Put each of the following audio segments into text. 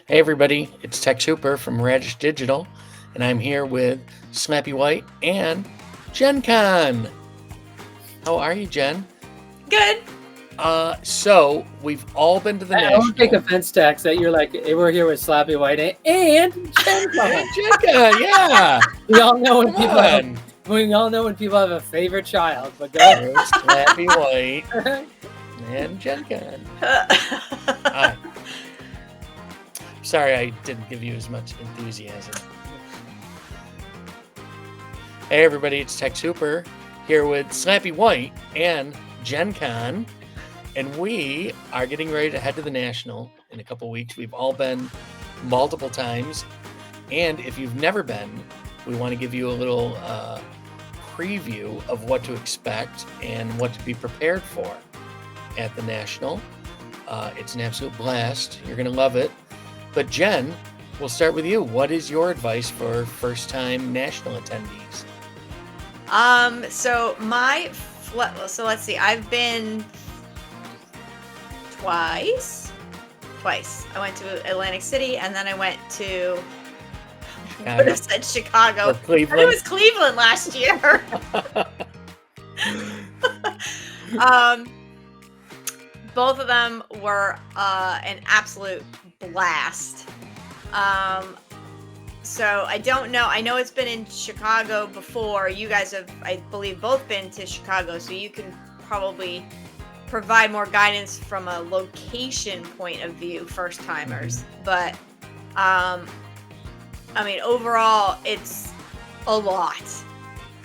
Hey everybody, it's Texhooper from Radish Digital, and I'm here with Slappy White and JennConn. How are you, Jen? Good. So we've all been to the I won't take National. offense, Tex, that you're like, we're here with Slappy White and JennConn. JennConn, yeah. We all know when Come people have on. we all know when people have a favorite child, but go ahead. There's Slappy White and JennConn. Sorry, I didn't give you as much enthusiasm. Hey everybody, it's Texhooper here with Slappy White and JennConn, and we are getting ready to head to the National in a couple weeks. We've all been multiple times, and if you've never been, we want to give you a little preview of what to expect and what to be prepared for at the National. It's an absolute blast. You're going to love it. But Jen, we'll start with you. What is your advice for first-time National attendees? So let's see. I've been twice. I went to Atlantic City, and then I went to. I would have said Chicago. Or Cleveland. It was Cleveland last year. Both of them were an absolute blast. So I don't know. I know it's been in Chicago before. You guys have, I believe, both been to Chicago, so you can probably provide more guidance from a location point of view, first timers. But I mean, overall, it's a lot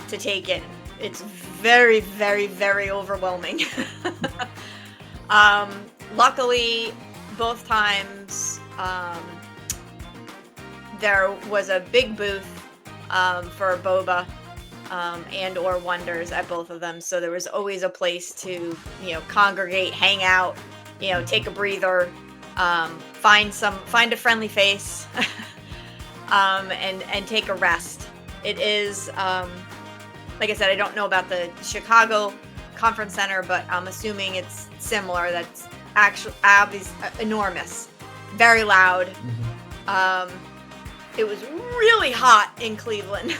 to take in. It's very, very, very overwhelming. Luckily, both times, there was a big booth for boba and or wonders at both of them, so there was always a place to congregate, hang out, take a breather, find a friendly face, and take a rest. It is like I said, I don't know about the Chicago Conference Center, but I'm assuming it's similar. That's actually enormous, very loud. It was really hot in Cleveland.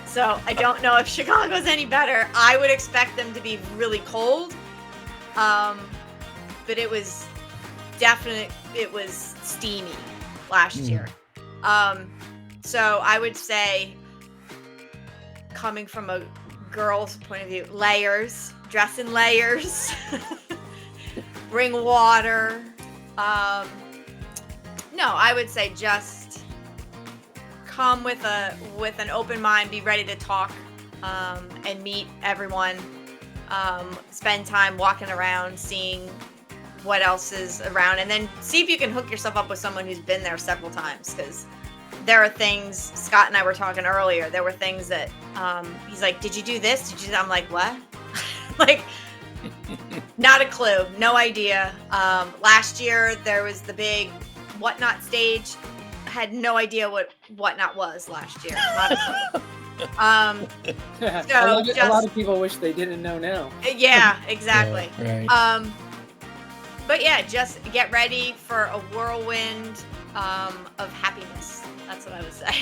So I don't know if Chicago's any better. I would expect them to be really cold. But it was steamy last year. So I would say, coming from a girl's point of view, dress in layers, bring water. No, I would say just come with an open mind, be ready to talk, and meet everyone. Spend time walking around, seeing what else is around, and then see if you can hook yourself up with someone who's been there several times, because there are things, Scott and I were talking earlier, there were things that he's like, did you do this? Did you do that? I'm like, what? Like, not a clue, no idea. Last year there was the big Whatnot stage. Had no idea what Whatnot was last year. Not a clue. A lot of people wish they didn't know now. Yeah, exactly. Yeah, right. But yeah, just get ready for a whirlwind of happiness. That's what I would say.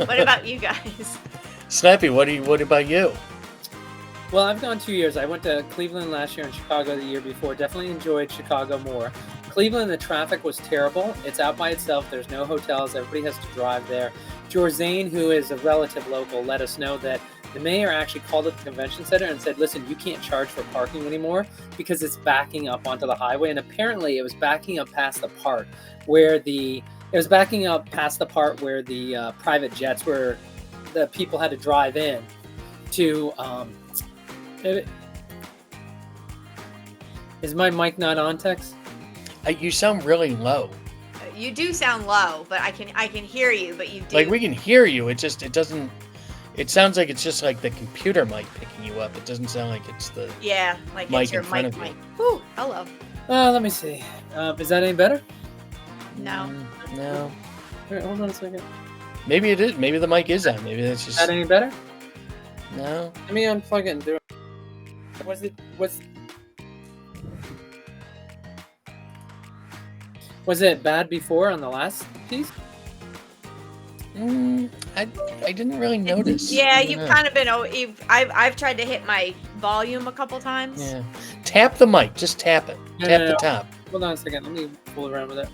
What about you guys? Slappy, what about you? Well, I've gone 2 years. I went to Cleveland last year and Chicago the year before. Definitely enjoyed Chicago more. Cleveland, the traffic was terrible. It's out by itself. There's no hotels. Everybody has to drive there. George Zane, who is a relative local, let us know that the mayor actually called at the convention center and said, listen, you can't charge for parking anymore because it's backing up onto the highway. And apparently it was backing up past the part where the private jets where the people had to drive in to... Is my mic not on, Tex? You sound really low. You do sound low, but I can hear you. But you do. Like, we can hear you. It doesn't. It sounds like it's just like the computer mic picking you up. It doesn't sound like it's the like mic it's your in front mic. of you. Whew, hello. Let me see. Is that any better? No. No. Wait, hold on a second. Maybe it is. Maybe the mic is on. Maybe that's just. Is that any better? No. Let me unplug it and do it. Was it bad before on the last piece? I didn't really notice. Yeah, I don't you've know. kind of been. I've tried to hit my volume a couple times. Yeah. Tap the mic. Just tap it. No, Tap no, the no. top. Hold on a second. Let me fool around with it.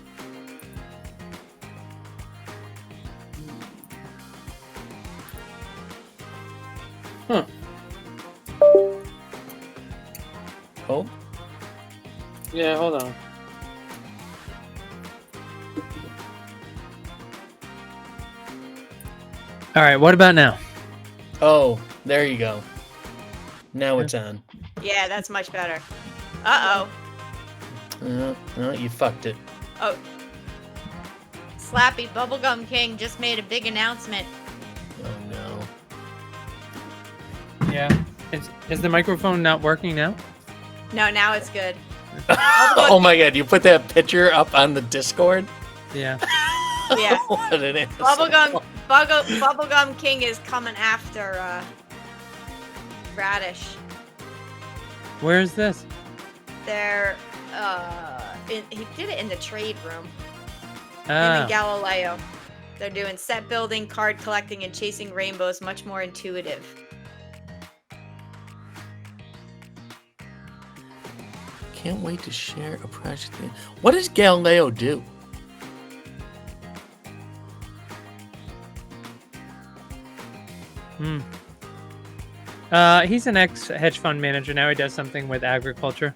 Huh. Oh. Yeah, hold on. All right, what about now? Oh, there you go. Now it's on. Yeah, that's much better. Uh-oh. No, you fucked it. Oh. Slappy Bubblegum King just made a big announcement. Oh no. Yeah. Is the microphone not working now? No, now it's good. Oh my god, you put that picture up on the Discord? Yeah. Yeah. What an asshole. Bubblegum King is coming after Radish. Where is this? They're he did it in the trade room. Him Ah. and Galileo. They're doing set building, card collecting, and chasing rainbows much more intuitive. Can't wait to share a project. What does Galileo do? He's an ex-hedge fund manager now. He does something with agriculture.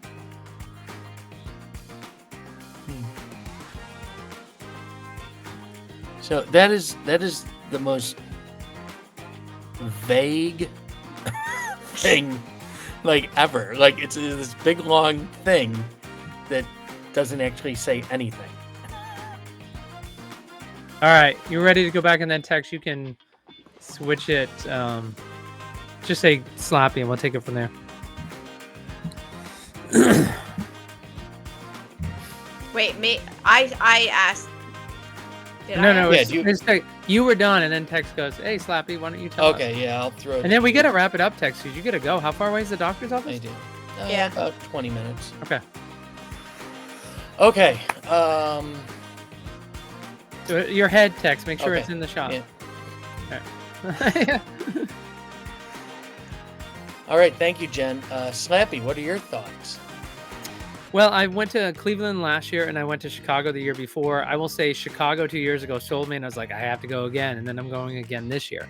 So that is the most vague thing like ever. Like it's this big long thing that doesn't actually say anything. All right, you ready to go back and then text? You can switch it. Just say Slappy, and we'll take it from there. Wait, I asked. Did No, Yeah, it's, do you- it's like, you were done, and then text goes, "Hey, Slappy, why don't you tell us?" Okay, yeah, I'll throw it. And then we gotta wrap it up, text, because you gotta go. How far away is the doctor's I office? do. Yeah. About 20 minutes. Okay. Okay. So your head text. Make sure Okay. it's in the shot. Yeah. Okay. All right, thank you, Jen. Slappy, what are your thoughts? Well, I went to Cleveland last year, and I went to Chicago the year before. I will say Chicago 2 years ago sold me, and I was like, I have to go again, and then I'm going again this year.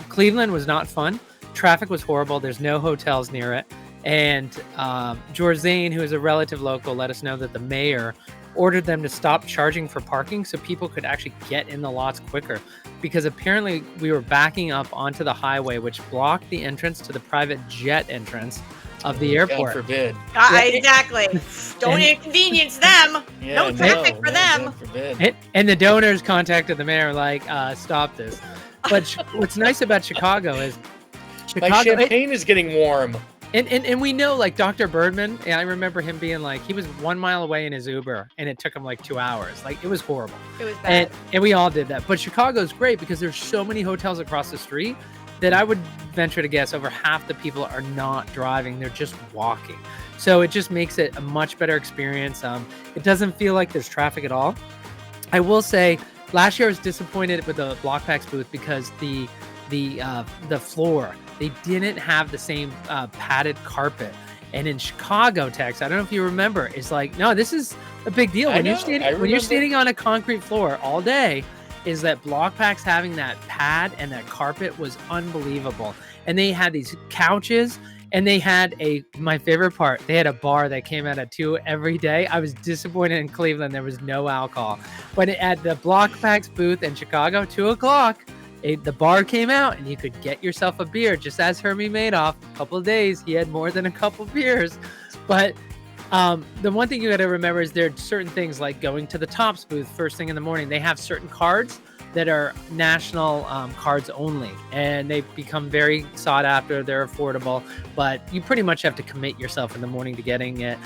Cleveland was not fun. Traffic was horrible. There's no hotels near it. And George Zane, who is a relative local, let us know that the mayor ordered them to stop charging for parking so people could actually get in the lots quicker, because apparently we were backing up onto the highway, which blocked the entrance to the private jet entrance of the airport. God forbid. Exactly. Don't inconvenience them. Yeah, No traffic for them. God forbid. And the donors contacted the mayor like, stop this. But what's nice about Chicago is My champagne is getting warm. and we know, like, Dr. Birdman, and I remember him being like, he was 1 mile away in his Uber, and it took him like 2 hours. Like, it was horrible. It was bad. And we all did that. But Chicago's great because there's so many hotels across the street that I would venture to guess over half the people are not driving. They're just walking. So it just makes it a much better experience. It doesn't feel like there's traffic at all. I will say, last year I was disappointed with the BlockPax booth because the floor, they didn't have the same padded carpet. And in Chicago, Tex, I don't know if you remember, it's like, no, this is a big deal. When you're standing on a concrete floor all day, is that BlockPax having that pad and that carpet was unbelievable. And they had these couches, and they had my favorite part, they had a bar that came out at 2 every day. I was disappointed in Cleveland there was no alcohol. But at the BlockPax booth in Chicago, 2 o'clock, the bar came out and you could get yourself a beer, just as Hermie Madoff. A couple of days, he had more than a couple beers. But the one thing you got to remember is there are certain things like going to the Tops booth first thing in the morning. They have certain cards that are national cards only, and they become very sought after. They're affordable, but you pretty much have to commit yourself in the morning to getting it.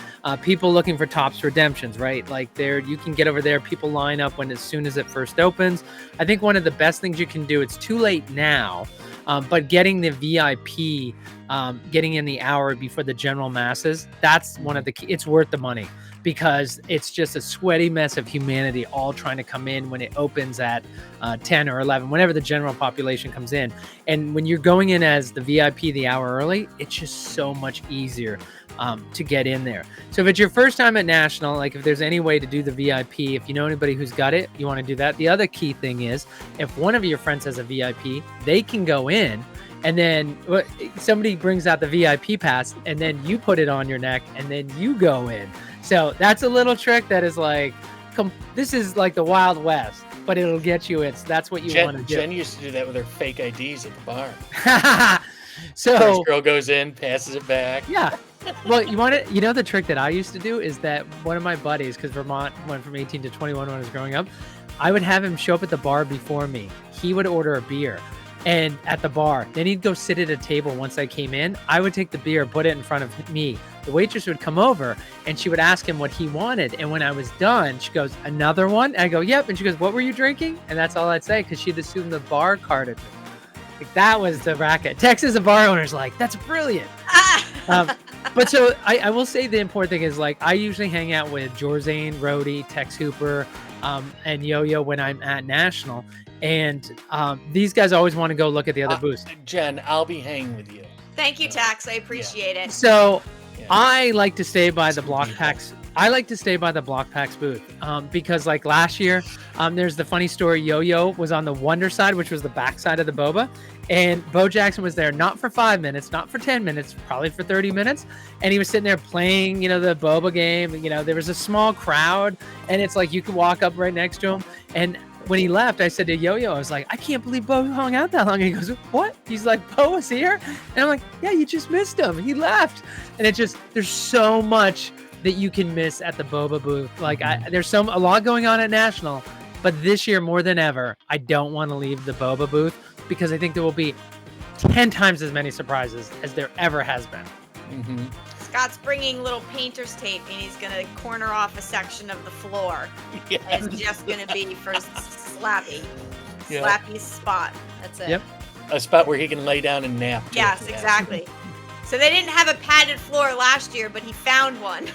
People looking for Topps redemptions, right? Like you can get over there. People line up as soon as it first opens. I think one of the best things you can do, it's too late now, but getting the VIP, getting in the hour before the general masses, that's one of the key. It's worth the money, because it's just a sweaty mess of humanity all trying to come in when it opens at 10 or 11, whenever the general population comes in. And when you're going in as the VIP the hour early, it's just so much easier to get in there. So if it's your first time at National, like if there's any way to do the VIP, if you know anybody who's got it, you want to do that. The other key thing is, if one of your friends has a VIP, they can go in, and then somebody brings out the VIP pass, and then you put it on your neck, and then you go in. So that's a little trick that is like, this is like the Wild West, but it'll get you. That's what you want to do. Jen used to do that with her fake IDs at the bar. So first girl goes in, passes it back. Yeah. Well, the trick that I used to do is that one of my buddies, because Vermont went from 18 to 21 when I was growing up, I would have him show up at the bar before me. He would order a beer. And at the bar, then he'd go sit at a table. Once I came in, I would take the beer, put it in front of me. The waitress would come over and she would ask him what he wanted. And when I was done, she goes, "Another one?" And I go, "Yep." And she goes, "What were you drinking?" And that's all I'd say, because she'd assume the bar carded me. Like, that was the racket. Texas, a bar owner's like, "That's brilliant." But so I will say the important thing is, like, I usually hang out with Jorzane, Rhodey, Texhooper, and Yo-Yo when I'm at National. And these guys always want to go look at the other booths. Jen, I'll be hanging with you. Thank you, Tax. I appreciate it. So I like to stay by the block packs. I like to stay by the block packs booth because, like last year, there's the funny story. Yo-Yo was on the Wonder side, which was the back side of the boba. And Bo Jackson was there not for 5 minutes, not for 10 minutes, probably for 30 minutes. And he was sitting there playing, the boba game. There was a small crowd, and it's like you could walk up right next to him. And when he left, I said to Yo-Yo, I was like, "I can't believe Bo hung out that long." And he goes, "What?" He's like, "Bo was here?" And I'm like, "Yeah, you just missed him. He left." And there's so much that you can miss at the boba booth. Like, there's a lot going on at National, but this year more than ever, I don't want to leave the boba booth, because I think there will be 10 times as many surprises as there ever has been. Mm-hmm. Scott's bringing little painter's tape, and he's going to corner off a section of the floor. Yeah. And it's just going to be for Slappy. Yep. Slappy's spot. That's it. Yep. A spot where he can lay down and nap. Yes, exactly. So they didn't have a padded floor last year, but he found one.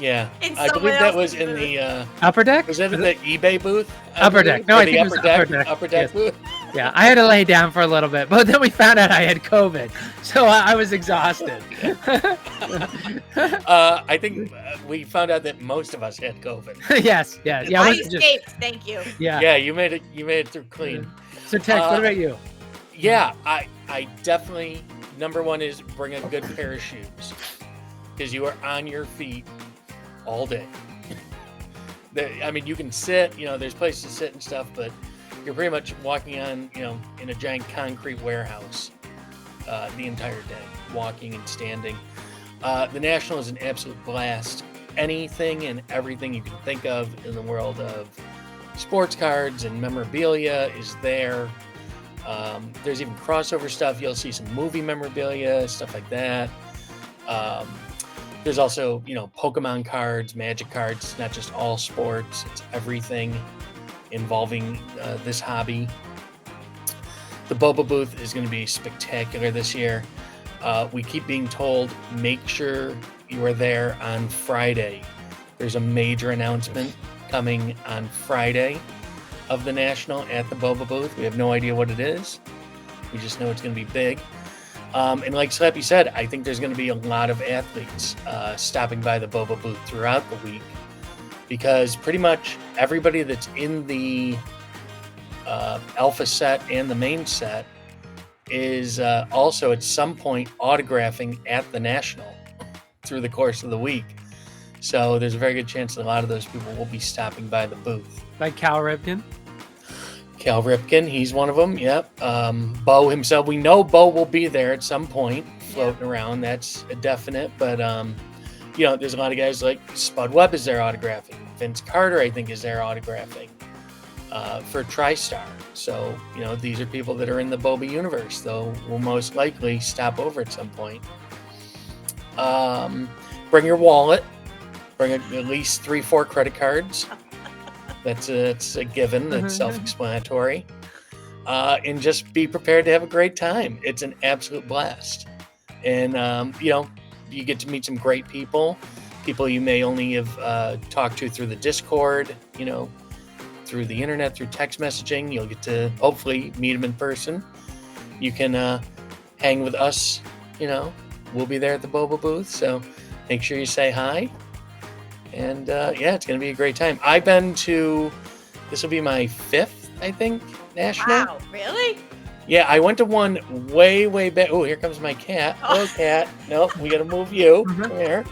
Yeah. In I someone believe that else's was in booth. the... Upper deck? Was that in the eBay booth? Upper deck. No, Or I the think it was upper deck Yes. booth? Yeah, I had to lay down for a little bit, but then we found out I had COVID, so I was exhausted. I think we found out that most of us had COVID. Yes, yeah. I I wasn't escaped. Thank you. Yeah, you made it through clean. So Tex, what about you? Yeah, I definitely, number one is bring a good pair of shoes, because you are on your feet all day. You can sit, there's places to sit and stuff, but you're pretty much walking on, in a giant concrete warehouse the entire day, walking and standing. The National is an absolute blast. Anything and everything you can think of in the world of sports cards and memorabilia is there. There's even crossover stuff. You'll see some movie memorabilia, stuff like that. There's also, Pokemon cards, Magic cards. It's not just all sports. It's everything involving this hobby. The Boba booth is going to be spectacular this year. We keep being told, make sure you are there on Friday. There's a major announcement coming on Friday of the National at the Boba booth. We have no idea what it is. We just know it's going to be big. And like Slappy said, I think there's going to be a lot of athletes stopping by the Boba booth throughout the week, because pretty much everybody that's in the alpha set and the main set is also at some point autographing at the National through the course of the week. So there's a very good chance that a lot of those people will be stopping by the booth. Like Cal Ripken? Cal Ripken, he's one of them, yep. Bo himself, we know Bo will be there at some point, floating around. That's a definite. But, there's a lot of guys like Spud Webb is there autographing. Vince Carter, I think, is there autographing. for TriStar. So, these are people that are in the boba universe, though will most likely stop over at some point. Bring your wallet. Bring at least 3-4 credit cards. That's a given. That's self-explanatory. And just be prepared to have a great time. It's an absolute blast. And, you get to meet some great people you may only have talked to through the Discord, through the internet, through text messaging. You'll get to hopefully meet them in person. You can hang with us, we'll be there at the boba booth. So make sure you say hi. And it's going to be a great time. I've been to, this will be my 5th, I think, national. Wow, really? Yeah, I went to one way, way back. Oh, here comes my cat. Hello, cat. Nope, we got to move you. Come here.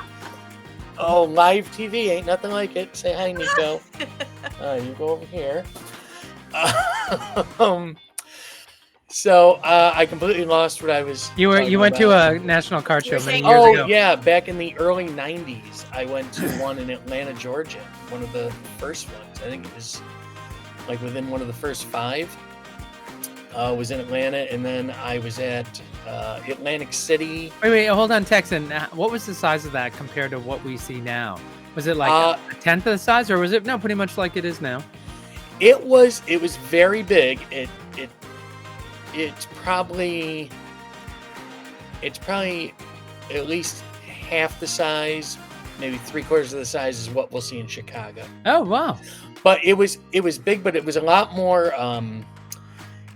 Oh, live TV ain't nothing like it. Say hi, Nico. You go over here. So I completely lost what I was. You went to a national car show many years ago. Oh yeah, back in the early '90s, I went to one in Atlanta, Georgia. One of the first ones. I think it was like within one of the first 5. Was in Atlanta, and then I was at Atlantic City. Wait, hold on, Texan. What was the size of that compared to what we see now? Was it like a 10th of the size, or was it pretty much like it is now? It was very big. It's probably at least half the size, maybe 3/4 of the size is what we'll see in Chicago. Oh wow! But it was big, but it was a lot more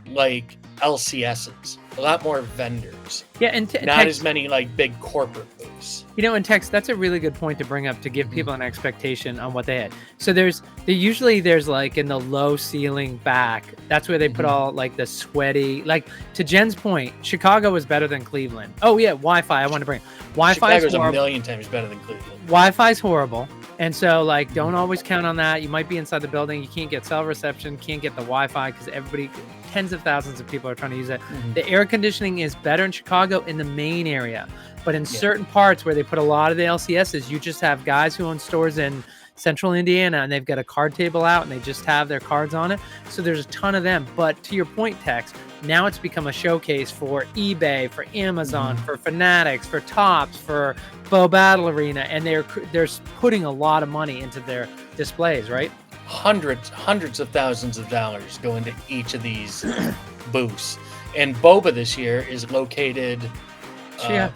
like LCSs, a lot more vendors. Yeah, and not as many like big corporate booths. In text, that's a really good point to bring up to give people an expectation on what they had. So there's like in the low ceiling back, that's where they put all like the sweaty, like to Jen's point, Chicago was better than Cleveland. Oh yeah, Wi-Fi. I want to bring Wi-Fi. Chicago's a million times better than Cleveland. Wi-Fi's horrible. And so, like, don't always count on that. You might be inside the building. You can't get cell reception, can't get the Wi-Fi because tens of thousands of people are trying to use it. The air conditioning is better in Chicago in the main area. But in certain parts where they put a lot of the LCSs, you just have guys who own stores in central Indiana and they've got a card table out and they just have their cards on it. So there's a ton of them. But to your point, Tex, now it's become a showcase for eBay, for Amazon, for Fanatics, for Topps, for Bo Battle Arena, and they're putting a lot of money into their displays, right? Hundreds of thousands of dollars go into each of these booths. And Boba this year is located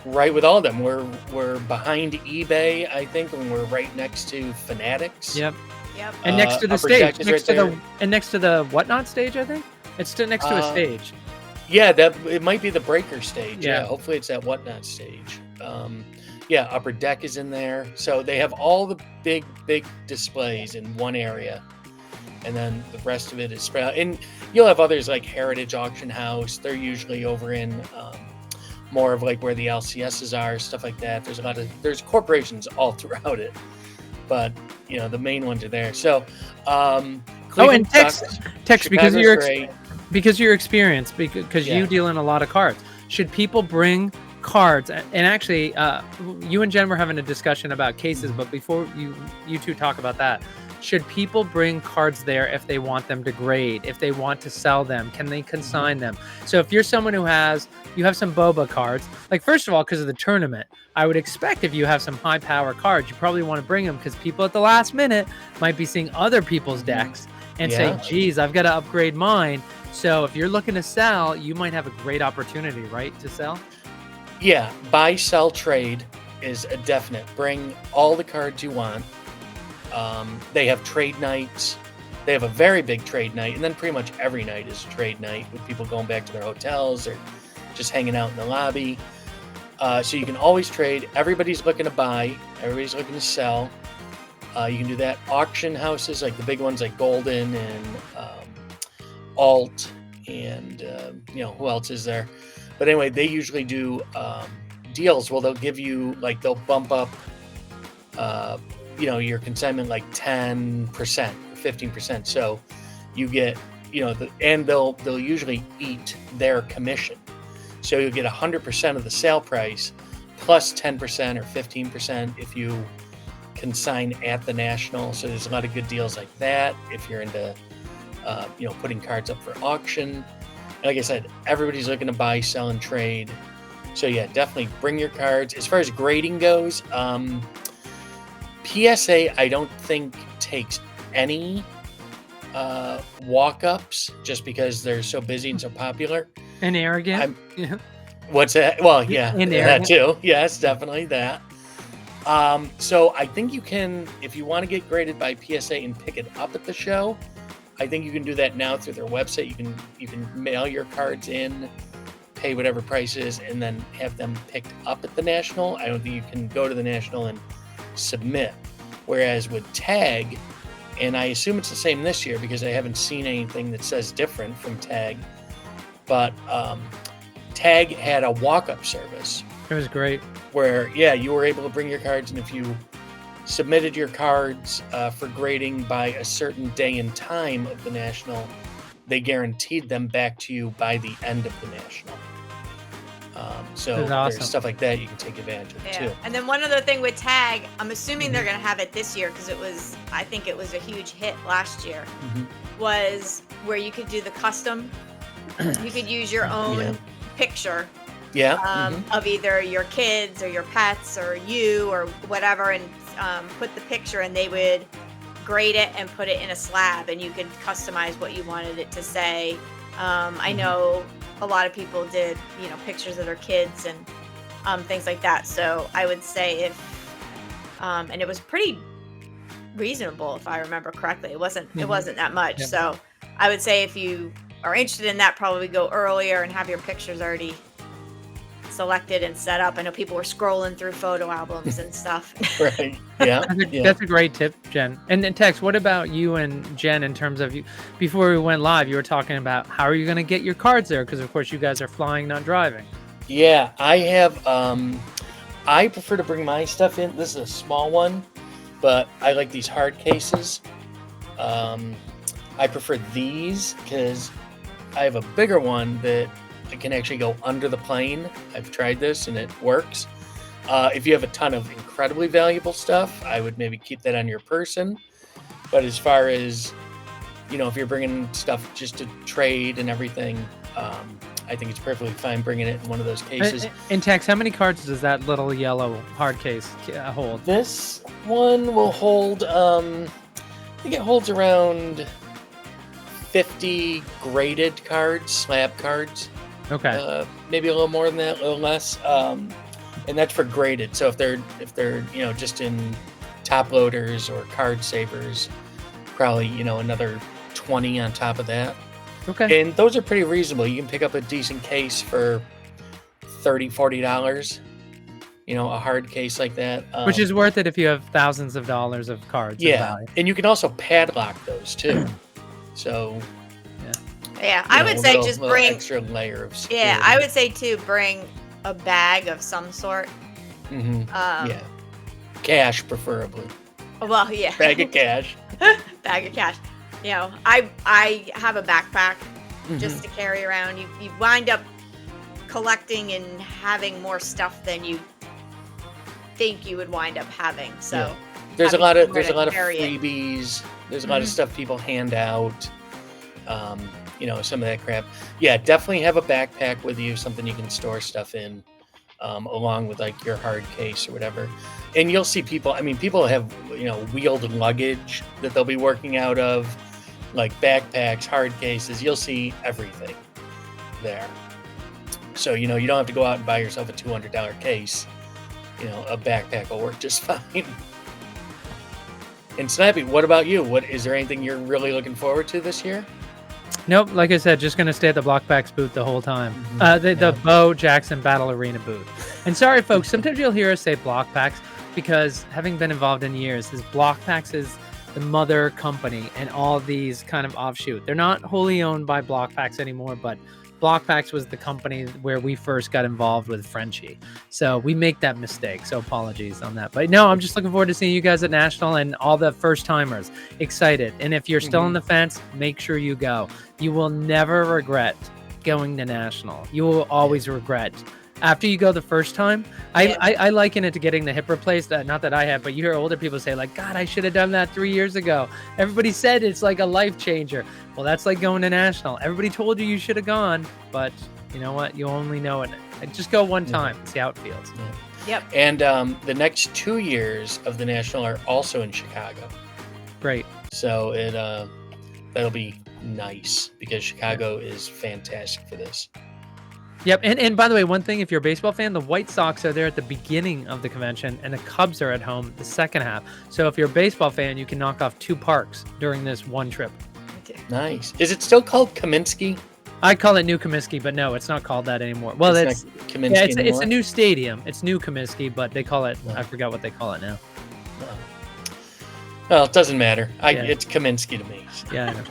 right with all of them. We're behind eBay, I think, and we're right next to Fanatics. Yep. And next to the stage, next to the Whatnot stage, I think. It's next to a stage. Yeah, it might be the breaker stage. Yeah, hopefully it's that Whatnot stage. Upper Deck is in there. So they have all the big displays in one area. And then the rest of it is spread out. And you'll have others like Heritage Auction House. They're usually over in more of like where the LCSs are, stuff like that. There's corporations all throughout it. But, the main ones are there. So, and Tex, because of your experience, because you deal in a lot of cards, should people bring cards? And actually, you and Jen were having a discussion about cases, but before you two talk about that, should people bring cards there if they want them to grade, if they want to sell them? Can they consign them? So if you're someone who you have some Boba cards, like first of all, because of the tournament, I would expect if you have some high power cards, you probably want to bring them because people at the last minute might be seeing other people's decks and say, geez, I've got to upgrade mine. So if you're looking to sell, you might have a great opportunity, right, to sell? Yeah, buy, sell, trade is a definite. Bring all the cards you want. They have trade nights. They have a very big trade night, and then pretty much every night is a trade night with people going back to their hotels or just hanging out in the lobby. So you can always trade. Everybody's looking to buy. Everybody's looking to sell. You can do that. Auction houses, like the big ones like Golden and Alt and, who else is there? But anyway, they usually do deals. Well, they'll give you, like, they'll bump up, your consignment like 10% or 15%. So you get, and they'll usually eat their commission. So you'll get 100% of the sale price plus 10% or 15% if you consign at the National. So there's a lot of good deals like that if you're into putting cards up for auction. Like I said, everybody's looking to buy, sell, and trade. So yeah, definitely bring your cards. As far as grading goes, PSA I don't think takes any walk-ups just because they're so busy and so popular. And arrogant. Yeah. What's that? Well, yeah, And that too. Yes, definitely that. So I think you can, if you want to get graded by PSA and pick it up at the show, I think you can do that now through their website. You can mail your cards in, pay whatever price is, and then have them picked up at the National. I don't think you can go to the National and submit. Whereas with Tag, and I assume it's the same this year because I haven't seen anything that says different from Tag, but Tag had a walk-up service. It was great. Where, yeah, you were able to bring your cards, and if you submitted your cards for grading by a certain day and time of the National, they guaranteed them back to you by the end of the National. So awesome. There's stuff like that you can take advantage of too. And then one other thing with Tag, I'm assuming they're going to have it this year because I think it was a huge hit last year, was where you could do the custom. You could use your own picture of either your kids or your pets or you or whatever, and put the picture, and they would grade it and put it in a slab, and you could customize what you wanted it to say. I know a lot of people did, pictures of their kids and things like that. So I would say and it was pretty reasonable if I remember correctly. It wasn't that much. So I would say if you are interested in that, probably go earlier and have your pictures already selected and set up. I know people were scrolling through photo albums and stuff. Right. Yeah. That's a great tip, Jen. And then Tex, what about you and Jen in terms of you? Before we went live, you were talking about how are you going to get your cards there? Because of course you guys are flying, not driving. Yeah, I have. I prefer to bring my stuff in. This is a small one, but I like these hard cases. I prefer these because I have a bigger one that it can actually go under the plane. I've tried this and it works. If you have a ton of incredibly valuable stuff, I would maybe keep that on your person. But as far as, if you're bringing stuff just to trade and everything, I think it's perfectly fine bringing it in one of those cases. And Tex, how many cards does that little yellow hard case hold? This one will hold, I think it holds around 50 graded cards, slab cards. Okay. Maybe a little more than that, a little less. And that's for graded. So if they're just in top loaders or card savers, probably another 20 on top of that. Okay. And those are pretty reasonable. You can pick up a decent case for $30-$40. A hard case like that. Which is worth it if you have thousands of dollars of cards. Yeah, and you can also padlock those too. So. Yeah, I would say just bring extra layer of security. Yeah, I would say too, bring a bag of some sort. Yeah, cash preferably. Well, yeah. Bag of cash. Bag of cash. I have a backpack just to carry around. You wind up collecting and having more stuff than you think you would wind up having. So there's a lot of freebies. There's a lot of stuff people hand out. Some of that crap. Yeah, definitely have a backpack with you, something you can store stuff in, along with like your hard case or whatever. And you'll see people, people have, wheeled luggage that they'll be working out of, like backpacks, hard cases. You'll see everything there. So, you don't have to go out and buy yourself a $200 case. A backpack will work just fine. And Slappy, what about you? Is there anything you're really looking forward to this year? Nope, like I said, just going to stay at the Blockbacks booth the whole time. The Bo Jackson Battle Arena booth. And sorry, folks, sometimes you'll hear us say Blockbacks because having been involved in years, Blockbacks is the mother company and all these kind of offshoot. They're not wholly owned by Blockbacks anymore, but Blockbacks was the company where we first got involved with Frenchie. So we make that mistake. So apologies on that. But no, I'm just looking forward to seeing you guys at National and all the first timers. Excited. And if you're still on the fence, make sure you go. You will never regret going to National. You will always regret after you go the first time. Yeah. I liken it to getting the hip replaced. Not that I have, but you hear older people say like, God, I should have done that 3 years ago. Everybody said it's like a life changer. Well, that's like going to national. Everybody told you should have gone, but you know what? You only know it. Just go one time and see how it feels. Yep. And the next 2 years of the national are also in Chicago. Great. So that'll be nice because Chicago is fantastic for this. Yep. And by the way, one thing, if you're a baseball fan, the White Sox are there at the beginning of the convention and the Cubs are at home the second half. So if you're a baseball fan, you can knock off 2 parks during this one trip. Nice. Is it still called Kaminsky? I call it New Comiskey, but no, it's not called that anymore. Well, It's not Kaminsky it's anymore? a new stadium. It's New Comiskey, but they call it, I forgot what they call it now. Well, it doesn't matter. Yeah. It's Kaminsky to me. Yeah, I know.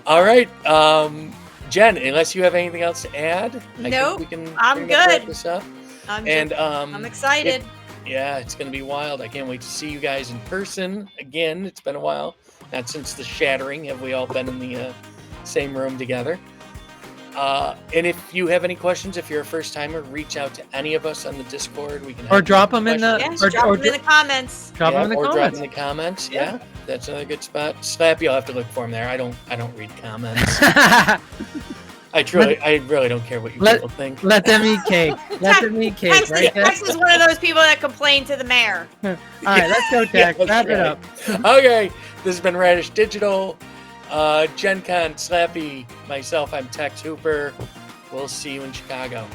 All right, Jen. Unless you have anything else to add, I Nope, think we can. I'm pretty much wrap good. This up. I'm I'm excited. Yeah, it's gonna be wild. I can't wait to see you guys in person again. It's been a while. Not since the shattering have we all been in the same room together. And if you have any questions, if you're a first timer, reach out to any of us on the Discord. We can Or drop them in the Yes, or drop them in the comments. drop them in the or comments. drop in the comments. Yeah. Yeah, that's another good spot. Slappy, you'll have to look for him there. I don't read comments. I really don't care what you people think. Let them eat cake. Let them eat cake. Right? Tex is one of those people that complain to the mayor. All right, let's go, Tex. Yeah, Wrap it right. up. Okay, this has been Radish Digital. JennConn, Slappy, myself, I'm Texhooper. We'll see you in Chicago.